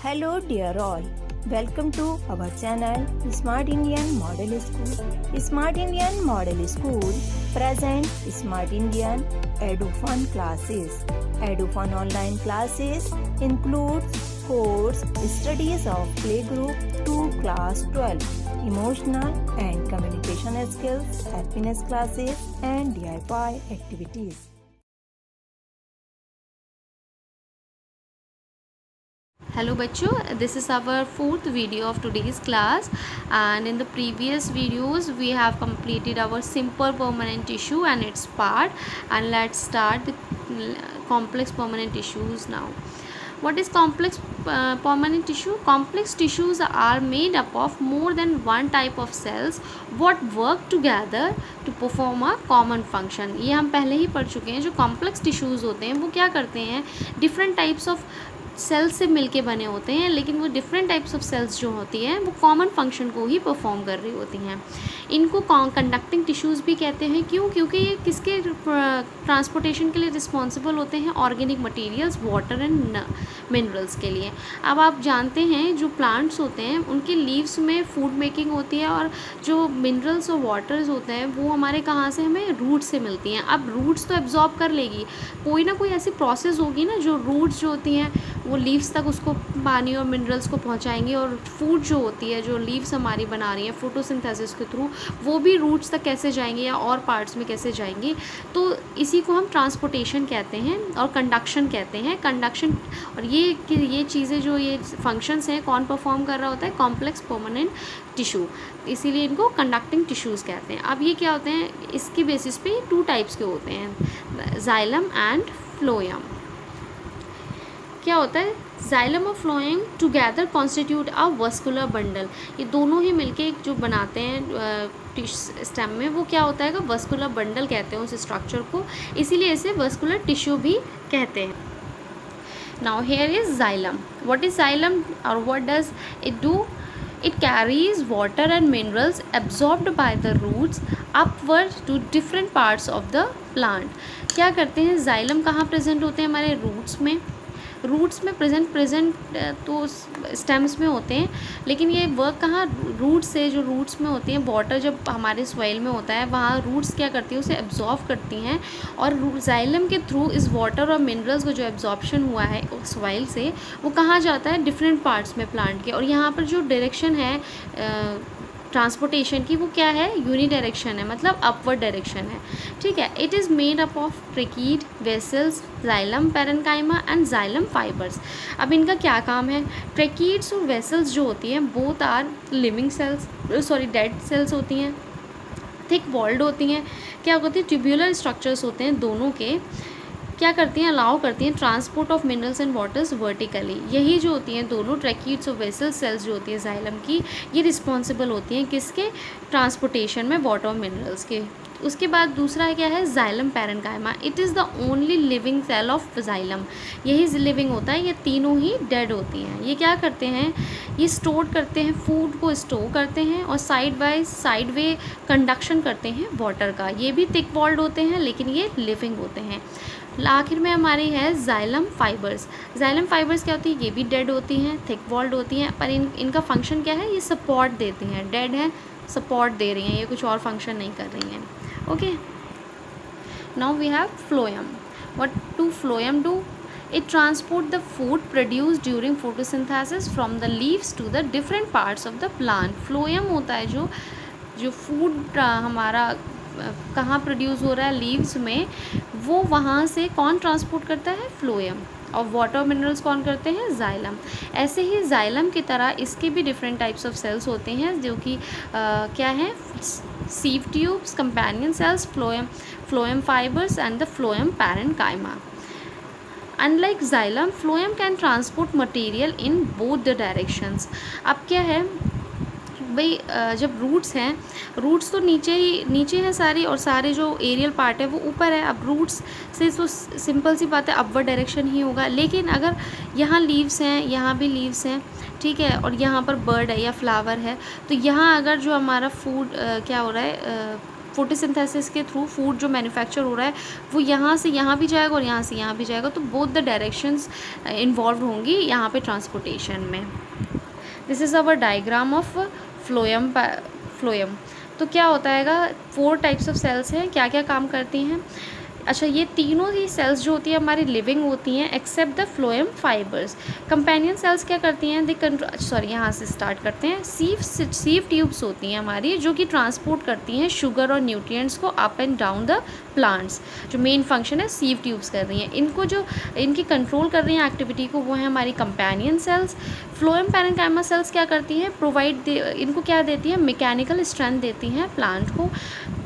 Hello dear all, welcome to our channel Smart Indian Model School. Smart Indian Model School present Smart Indian EduFun classes. EduFun online classes includes course studies of playgroup to class 12, emotional and communication skills, happiness classes and DIY activities. Hello bachcho, this is our fourth video of today's class, and in the previous videos we have completed our simple permanent tissue and its part, and let's start with complex permanent tissues now. What is complex permanent tissue? Complex tissues are made up of more than one type of cells what work together to perform a common function. ये हम पहले ही पढ़ चुके हैं. जो complex tissues होते हैं वो क्या करते हैं, different types of सेल्स से मिलके बने होते हैं, लेकिन वो डिफरेंट टाइप्स ऑफ सेल्स जो होती हैं वो कॉमन फंक्शन को ही परफॉर्म कर रही होती हैं. इनको कंडक्टिंग टिश्यूज़ भी कहते हैं. क्यों? क्योंकि ये किसके ट्रांसपोर्टेशन के लिए रिस्पॉन्सिबल होते हैं? Organic materials, water and minerals के लिए. अब आप जानते हैं जो प्लांट्स होते हैं उनके लीव्स में फूड मेकिंग होती है, और जो मिनरल्स और वाटर्स होते हैं वो हमारे कहाँ से, हमें रूट से मिलती हैं. अब रूट्स तो एब्जॉर्ब कर लेगी, कोई ना कोई ऐसी प्रोसेस होगी ना जो रूट्स जो होती हैं वो लीव्स तक उसको पानी और मिनरल्स को पहुंचाएंगी, और फूड जो होती है जो लीव्स हमारी बना रही हैं फोटोसिंथेसिस के थ्रू, वो भी रूट्स तक कैसे जाएंगी या और पार्ट्स में कैसे जाएंगी. तो इसी को हम ट्रांसपोर्टेशन कहते हैं और कंडक्शन कहते हैं. कंडक्शन और ये चीज़ें जो ये फंक्शंस हैं कौन परफॉर्म कर रहा होता है? Complex permanent tissue. इसीलिए इनको कंडक्टिंग टिश्यूज़ कहते हैं. अब ये क्या होते हैं, इसकी बेसिस पे 2 टाइप्स के होते हैं, जाइलम एंड फ्लोएम. क्या होता है? जाइलम और फ्लोएम टुगेदर कॉन्स्टिट्यूट अ वस्कुलर बंडल. ये दोनों ही मिलके जो बनाते हैं स्टेम में, वो क्या होता है? वस्कुलर बंडल कहते हैं उस स्ट्रक्चर को, इसीलिए इसे वस्कुलर टिश्यू भी कहते हैं. Now here is xylem. What is xylem और what does it do? It carries water and minerals absorbed by the roots upward to different parts of the plant. क्या करते हैं? जाइलम कहाँ प्रेजेंट होते हैं? हमारे रूट्स में. रूट्स में प्रेजेंट तो स्टेम्स में होते हैं, लेकिन ये वर्क कहाँ, रूट्स से. जो रूट्स में होती हैं, वाटर जब हमारे सॉइल में होता है वहाँ रूट्स क्या करती है, उसे एब्जॉर्व करती हैं, और जाइलम के थ्रू इस वाटर और मिनरल्स को जो एब्जॉर्प्शन हुआ है सॉइल से वो कहाँ जाता है? डिफरेंट पार्ट्स में प्लांट के. और यहाँ पर जो डायरेक्शन है ट्रांसपोर्टेशन की वो क्या है? यूनी डायरेक्शन है, मतलब अपवर्ड डायरेक्शन है. ठीक है. It is made up of tracheid, vessels, xylem parenchyma and xylem fibres. अब इनका क्या काम है? ट्रेकीड्स और वेसल्स जो होती हैं both are living cells, dead cells होती हैं, थिक वॉल्ड होती हैं. क्या होती है? ट्यूब्यूलर स्ट्रक्चर्स होते हैं दोनों के. क्या करती हैं? अलाउ करती हैं transport of minerals and waters vertically. यही जो होती हैं दोनों ट्रैकीड्स और वेसल सेल्स जो होती है जाइलम की, ये रिस्पॉन्सिबल होती हैं किसके? ट्रांसपोर्टेशन में वाटर और मिनरल्स के. उसके बाद दूसरा क्या है? Xylem parenchyma. It is the only living cell of xylem. यही लिविंग होता है, ये तीनों ही डेड होती हैं. ये क्या करते हैं? ये स्टोर करते हैं, फूड को स्टोर करते हैं, और साइड वे कंडक्शन करते हैं वाटर का. ये भी थिक वॉल्ड होते हैं, लेकिन ये लिविंग होते हैं. आखिर में हमारी है जाइलम फाइबर्स. जाइलम फाइबर्स क्या होती है? ये भी डेड होती हैं, थिक वॉल्ड होती हैं, पर इनका फंक्शन क्या है? ये सपोर्ट देती हैं. डेड है, सपोर्ट दे रही हैं, ये कुछ और फंक्शन नहीं कर रही हैं. Okay. Now we have phloem. What do phloem do? It transport the food produced during photosynthesis from the leaves to the different parts of the plant. Phloem होता है जो फूड हमारा कहाँ प्रोड्यूस हो रहा है? लीव्स में. वो वहाँ से कौन ट्रांसपोर्ट करता है? फ्लोएम. और वाटर मिनरल्स कौन करते हैं? जाइलम. ऐसे ही जाइलम की तरह इसके भी डिफरेंट टाइप्स ऑफ सेल्स होते हैं जो कि क्या हैं? Sieve tubes, companion cells, phloem fibres and the phloem parenchyma. Unlike xylem, phloem can transport material in both the directions. अब क्या है भाई, जब रूट्स हैं, रूट्स तो नीचे हैं सारी, और सारे जो एरियल पार्ट है वो ऊपर है. अब रूट्स से तो सिंपल सी बात है, अपवर्ड डायरेक्शन ही होगा. लेकिन अगर यहाँ लीव्स हैं, यहाँ भी लीव्स हैं, ठीक है, और यहाँ पर बर्ड है या फ्लावर है, तो यहाँ अगर जो हमारा फूड क्या हो रहा है, फोटोसिंथेसिस के थ्रू फूड जो मैन्युफैक्चर हो रहा है वो यहाँ से यहाँ भी जाएगा और यहाँ से यहाँ भी जाएगा, तो बोथ द डायरेक्शंस इन्वॉल्व होंगी यहाँ पे ट्रांसपोर्टेशन में। This is our diagram of phloem. तो क्या होता है, 4 टाइप्स ऑफ सेल्स हैं, क्या क्या काम करती हैं। अच्छा, ये तीनों ही सेल्स जो होती है हमारी लिविंग होती हैं except the phloem fibres. Companion cells क्या करती हैं, यहाँ से स्टार्ट करते हैं। सीव ट्यूब्स होती हैं हमारी जो कि ट्रांसपोर्ट करती हैं शुगर और न्यूट्रिएंट्स को up and down the plants. जो मेन फंक्शन है सीव ट्यूब्स कर रही हैं इनको, जो इनकी कंट्रोल कर रही हैं एक्टिविटी को, वो है हमारी companion cells. Phloem parenchyma sales क्या करती हैं, इनको क्या देती हैं, मैकेनिकल स्ट्रेंथ देती हैं प्लांट को,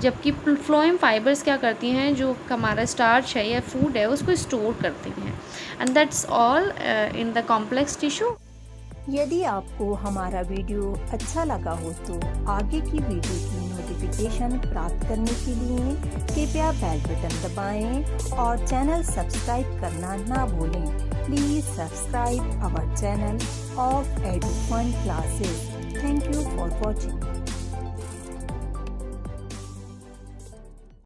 जबकि फ्लोएम फाइबर्स क्या करती हैं, जो हमारा स्टार्च है या फूड है उसको स्टोर करती हैं। And that's all in the complex tissue. यदि आपको हमारा वीडियो अच्छा लगा हो तो आगे की वीडियो की नोटिफिकेशन प्राप्त करने के लिए कृपया बेल बटन दबाएं और चैनल सब्सक्राइब करना ना भूलें। Please subscribe our channel of Edufun classes. Thank you for watching.